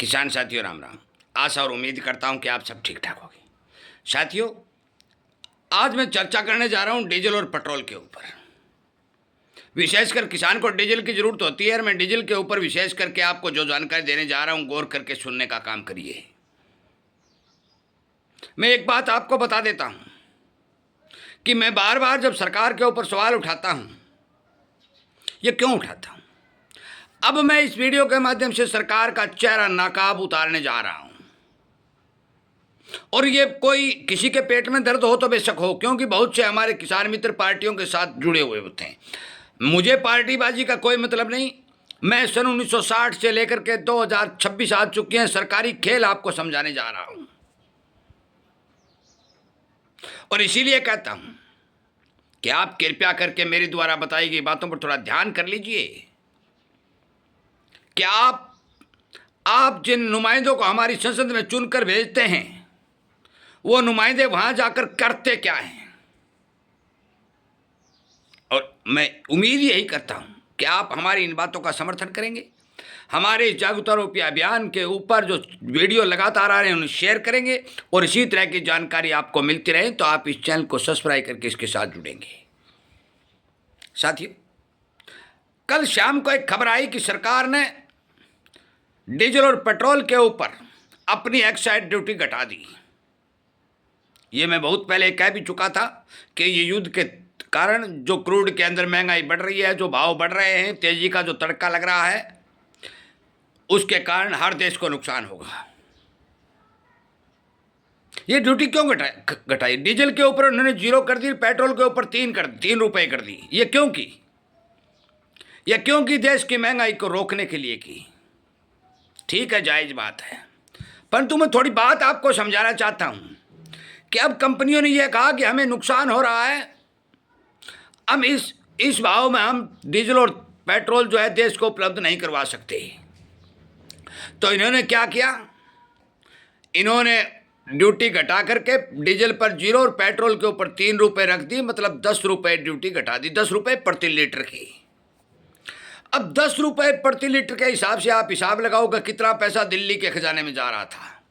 किसान साथियों राम राम। आशा और उम्मीद करता हूं कि आप सब ठीक ठाक होंगे। साथियों, आज मैं चर्चा करने जा रहा हूं डीजल और पेट्रोल के ऊपर। विशेषकर किसान को डीजल की जरूरत होती है और मैं डीजल के ऊपर विशेष करके आपको जो जानकारी देने जा रहा हूं गौर करके सुनने का काम करिए। मैं एक बात आपको बता देता हूं कि मैं बार बार जब सरकार के ऊपर सवाल उठाता हूं, ये क्यों उठाता हूं? अब मैं इस वीडियो के माध्यम से सरकार का चेहरा नाकाब उतारने जा रहा हूं। और ये कोई किसी के पेट में दर्द हो तो बेशक हो, क्योंकि बहुत से हमारे किसान मित्र पार्टियों के साथ जुड़े हुए होते हैं। मुझे पार्टीबाजी का कोई मतलब नहीं। मैं सन 1960 से लेकर के 2026 आ चुके हैं, सरकारी खेल आपको समझाने जा रहा हूं। और इसीलिए कहता हूं कि आप कृपया करके मेरे द्वारा बताई गई बातों पर थोड़ा ध्यान कर लीजिए कि आप जिन नुमाइंदों को हमारी संसद में चुनकर भेजते हैं, वो नुमाइंदे वहां जाकर करते क्या हैं। और मैं उम्मीद यही करता हूं कि आप हमारी इन बातों का समर्थन करेंगे। हमारे इस जागरूकता रूपी अभियान के ऊपर जो वीडियो लगातार आ रहे हैं उन्हें शेयर करेंगे और इसी तरह की जानकारी आपको मिलती रहे तो आप इस चैनल को सब्सक्राइब करके इसके साथ जुड़ेंगे। साथियों, कल शाम को एक खबर आई कि सरकार ने डीजल और पेट्रोल के ऊपर अपनी एक्साइज ड्यूटी घटा दी। ये मैं बहुत पहले कह भी चुका था कि ये युद्ध के कारण जो क्रूड के अंदर महंगाई बढ़ रही है, जो भाव बढ़ रहे हैं, तेजी का जो तड़का लग रहा है, उसके कारण हर देश को नुकसान होगा। ये ड्यूटी क्यों घटाई? डीजल के ऊपर उन्होंने 0 कर दी, पेट्रोल के ऊपर 3 रुपए कर दी। ये क्यों की? ये क्यों की? देश की महंगाई को रोकने के लिए की। ठीक है, जायज बात है, परंतु मैं थोड़ी बात आपको समझाना चाहता हूं कि अब कंपनियों ने यह कहा कि हमें नुकसान हो रहा है, हम इस भाव में हम डीजल और पेट्रोल जो है देश को उपलब्ध नहीं करवा सकते। तो इन्होंने क्या किया? इन्होंने ड्यूटी घटा करके डीजल पर 0 और पेट्रोल के ऊपर 3 रुपए रख दी, मतलब 10 रुपए ड्यूटी घटा दी, 10 रुपए प्रति लीटर की। अब 10 रुपए प्रति लीटर के हिसाब से आप हिसाब लगाओगे कितना पैसा दिल्ली के खजाने में जा रहा था।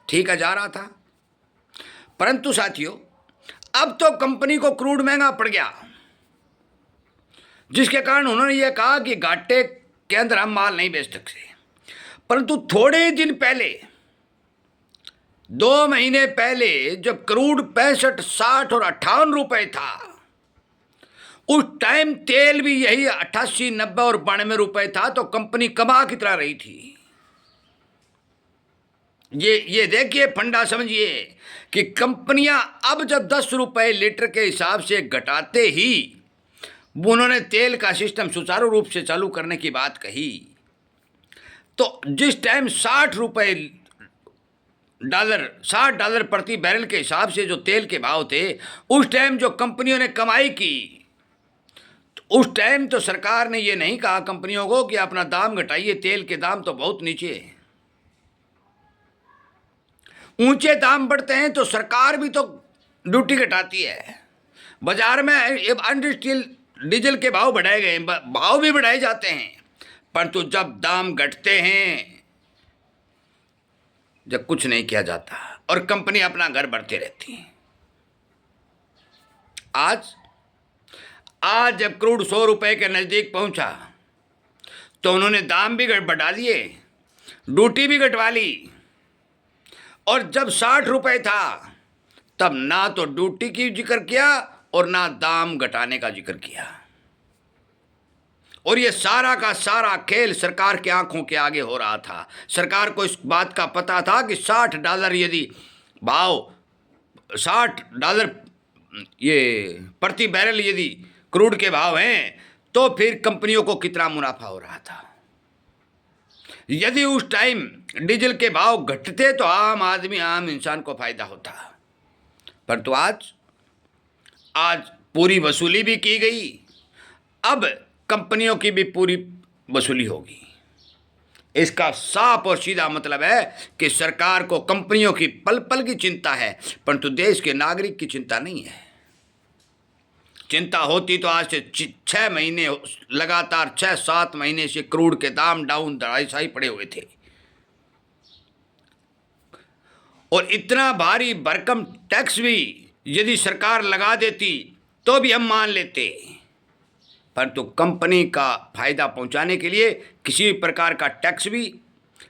ठीक है, जा रहा था, परंतु साथियों अब तो कंपनी को क्रूड महंगा पड़ गया, जिसके कारण उन्होंने ये कहा कि घाटे के अंदर हम माल नहीं बेच सकते। परंतु थोड़े दिन पहले, 2 महीने पहले, जब क्रूड 65, 60 और 58 रुपए था, उस टाइम तेल भी यही 88, 90 और 92 रुपए था, तो कंपनी कमा कितना रही थी। ये देखिए, फंडा समझिए कि कंपनियां अब जब 10 रुपए लीटर के हिसाब से घटाते ही उन्होंने तेल का सिस्टम सुचारू रूप से चालू करने की बात कही, तो जिस टाइम $60 प्रति बैरल के हिसाब से जो तेल के भाव थे, उस टाइम जो कंपनियों ने कमाई की, तो उस टाइम तो सरकार ने ये नहीं कहा कंपनियों को कि अपना दाम घटाइए, तेल के दाम तो बहुत नीचे है। ऊंचे दाम बढ़ते हैं तो सरकार भी तो ड्यूटी घटाती है। बाजार में इंडस्ट्रियल डीजल के भाव बढ़ाए गए, भाव भी बढ़ाए जाते हैं, परंतु जब दाम घटते हैं, जब कुछ नहीं किया जाता और कंपनी अपना घर बढ़ते रहती है। आज जब क्रूड 100 रुपए के नज़दीक पहुंचा तो उन्होंने दाम भी बढ़ा दिए, ड्यूटी भी घटवा ली, और जब 60 रुपए था तब ना तो ड्यूटी की जिक्र किया और ना दाम घटाने का जिक्र किया। और ये सारा का सारा खेल सरकार के आंखों के आगे हो रहा था। सरकार को इस बात का पता था कि $60 यदि भाव, $60 ये प्रति बैरल यदि क्रूड के भाव हैं, तो फिर कंपनियों को कितना मुनाफा हो रहा था। यदि उस टाइम डीजल के भाव घटते तो आम आदमी, आम इंसान को फायदा होता, परंतु आज पूरी वसूली भी की गई, अब कंपनियों की भी पूरी वसूली होगी। इसका साफ और सीधा मतलब है कि सरकार को कंपनियों की पल पल की चिंता है, परंतु देश के नागरिक की चिंता नहीं है। चिंता होती तो आज से 6 महीने लगातार 6-7 महीने से क्रूड के दाम डाउन दड़ाई पड़े हुए थे, और इतना भारी भरकम टैक्स भी यदि सरकार लगा देती तो भी हम मान लेते, परंतु कंपनी का फायदा पहुंचाने के लिए किसी प्रकार का टैक्स भी,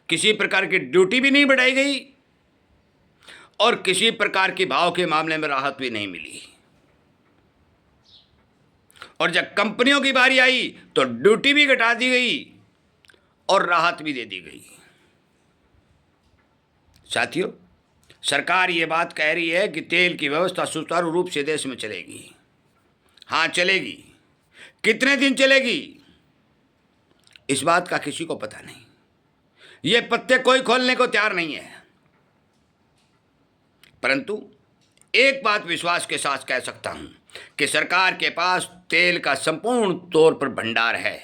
किसी प्रकार की ड्यूटी भी नहीं बढ़ाई गई और किसी प्रकार के भाव के मामले में राहत भी नहीं मिली। और जब कंपनियों की बारी आई तो ड्यूटी भी घटा दी गई और राहत भी दे दी गई। साथियों, सरकार ये बात कह रही है कि तेल की व्यवस्था सुचारू रूप से देश में चलेगी। हाँ चलेगी, कितने दिन चलेगी इस बात का किसी को पता नहीं, ये पत्ते कोई खोलने को तैयार नहीं है, परंतु एक बात विश्वास के साथ कह सकता हूं कि सरकार के पास तेल का संपूर्ण तौर पर भंडार है,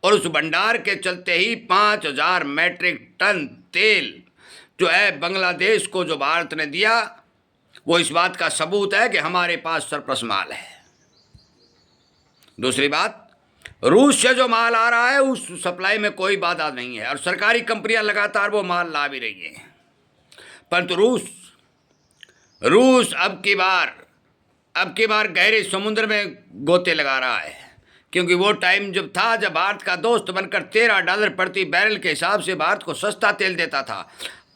और उस भंडार के चलते ही 5000 मैट्रिक टन तेल जो है बांग्लादेश को जो भारत ने दिया, वो इस बात का सबूत है कि हमारे पास सरप्लस माल है। दूसरी बात, रूस से जो माल आ रहा है उस सप्लाई में कोई बाधा नहीं है, और सरकारी कंपनियां लगातार वो माल ला भी रही हैं, परंतु रूस अब की बार गहरे समुद्र में गोते लगा रहा है, क्योंकि वो टाइम जब था जब भारत का दोस्त बनकर $13 प्रति बैरल के हिसाब से भारत को सस्ता तेल देता था,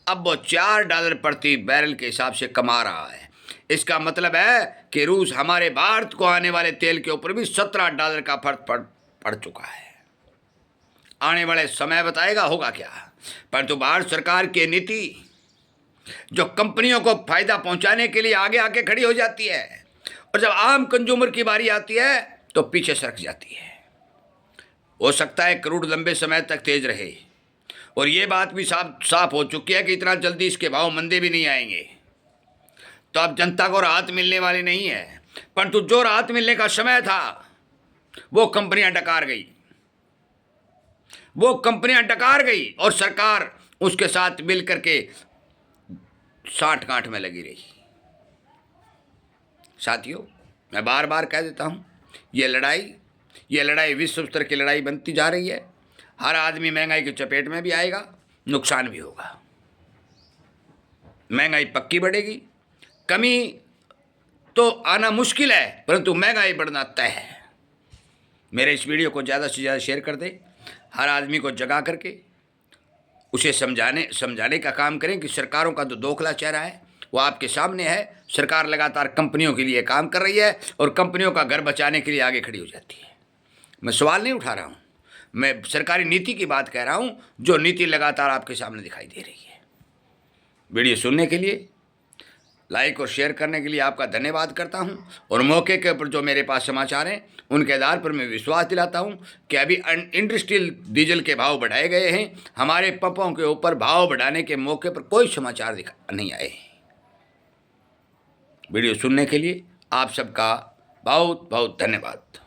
अब वो $4 प्रति बैरल के हिसाब से कमा रहा है। इसका मतलब है कि रूस हमारे भारत को आने वाले तेल के ऊपर भी $17 का फर्क पड़ चुका है। आने वाले समय बताएगा होगा क्या, परंतु भारत सरकार की नीति जो कंपनियों को फायदा पहुंचाने के लिए आगे आके खड़ी हो जाती है, और जब आम कंज्यूमर की बारी आती है तो पीछे सरक जाती है। हो सकता है क्रूड लंबे समय तक तेज रहे, और ये बात भी साफ हो चुकी है कि इतना जल्दी इसके भाव मंदे भी नहीं आएंगे, तो अब जनता को राहत मिलने वाली नहीं है, परंतु जो राहत मिलने का समय था वो कंपनियां डकार गई और सरकार उसके साथ मिल करके साठ गांठ में लगी रही। साथियों, मैं बार बार कह देता हूं, ये लड़ाई विश्व स्तर की लड़ाई बनती जा रही है। हर आदमी महंगाई की चपेट में भी आएगा, नुकसान भी होगा। महंगाई पक्की बढ़ेगी, कमी तो आना मुश्किल है, परंतु महंगाई बढ़ना तय है। मेरे इस वीडियो को ज़्यादा से ज़्यादा शेयर कर दें, हर आदमी को जगा करके उसे समझाने का काम करें कि सरकारों का जो दोखला चेहरा है वो आपके सामने है। सरकार लगातार कंपनियों के लिए काम कर रही है और कंपनियों का घर बचाने के लिए आगे खड़ी हो जाती है। मैं सवाल नहीं उठा रहा हूँ, मैं सरकारी नीति की बात कह रहा हूँ, जो नीति लगातार आपके सामने दिखाई दे रही है। वीडियो सुनने के लिए, लाइक और शेयर करने के लिए आपका धन्यवाद करता हूं, और मौके के ऊपर जो मेरे पास समाचार हैं उनके आधार पर मैं विश्वास दिलाता हूं कि अभी इंडस्ट्रियल डीजल के भाव बढ़ाए गए हैं। हमारे पंपों के ऊपर भाव बढ़ाने के मौके पर कोई समाचार नहीं आए। वीडियो सुनने के लिए आप सबका बहुत बहुत धन्यवाद।